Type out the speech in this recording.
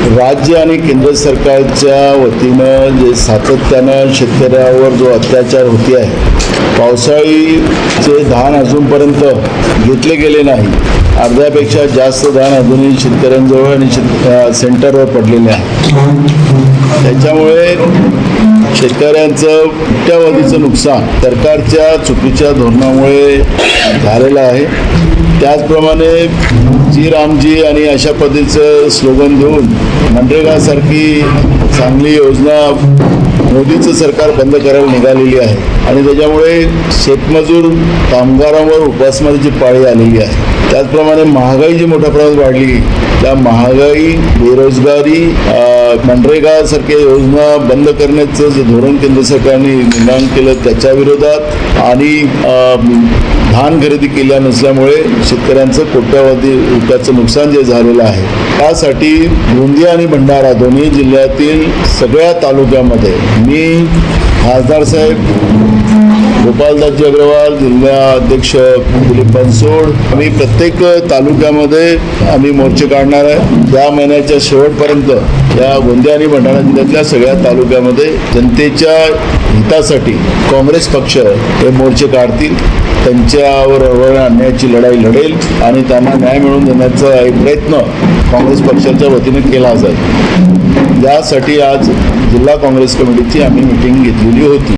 राज्य आणि केंद्र सरकारच्या वतीनं जे सातत्यानं शेतकऱ्यावर जो अत्याचार होते आहे, पावसाळीचे धान अजूनपर्यंत घेतले गेले नाही. अर्ध्यापेक्षा जास्त धान अजूनही शेतकऱ्यांजवळ आणि सेंटरवर पडलेले आहे. त्याच्यामुळे शेतकऱ्यांचं कोट्यावधीचं नुकसान सरकारच्या चुकीच्या धोरणामुळे झालेलं आहे. त्याचप्रमाणे जी रामजी आणि अशा पद्धतीचं स्लोगन देऊन मनरेगासारखी चांगली योजना मोदीचं सरकार बंद करायला निघालेली आहे आणि त्याच्यामुळे शेतमजूर कामगारांवर उपासमारीची पाळी आलेली आहे. त्याचप्रमाणे महागाई जी मोठ्या प्रमाणात वाढली, त्या महागाई, बेरोजगारी, मनरेगासारख्या योजना बंद करण्याचं जे धोरण केंद्र सरकारने निर्माण केलं त्याच्या विरोधात आणि धान खरेदी केल्या नसल्यामुळे शेतकऱ्यांचं कोट्यावधी रुपयाचं नुकसान जे झालेलं आहे, त्यासाठी गोंदिया आणि भंडारा दोन्ही जिल्ह्यातील सगळ्या तालुक्यामध्ये मी खासदार साहेब गोपालदासजी अग्रवाल, जिल्हा अध्यक्ष दिलीप बनसोड, आम्ही प्रत्येक तालुक्यामध्ये आम्ही मोर्चे काढणार आहे. या महिन्याच्या शेवटपर्यंत या गोंदिया आणि भंडारा जिल्ह्यातल्या सगळ्या तालुक्यामध्ये जनतेच्या हितासाठी काँग्रेस पक्ष हे मोर्चे काढतील. त्यांच्यावर अन्यायाची लढाई लढेल आणि त्यांना न्याय मिळवून देण्याचा एक प्रयत्न काँग्रेस पक्षाच्या वतीने केला जाईल. यासाठी आज जिल्हा काँग्रेस कमिटीची आम्ही मिटिंग घेतलेली होती.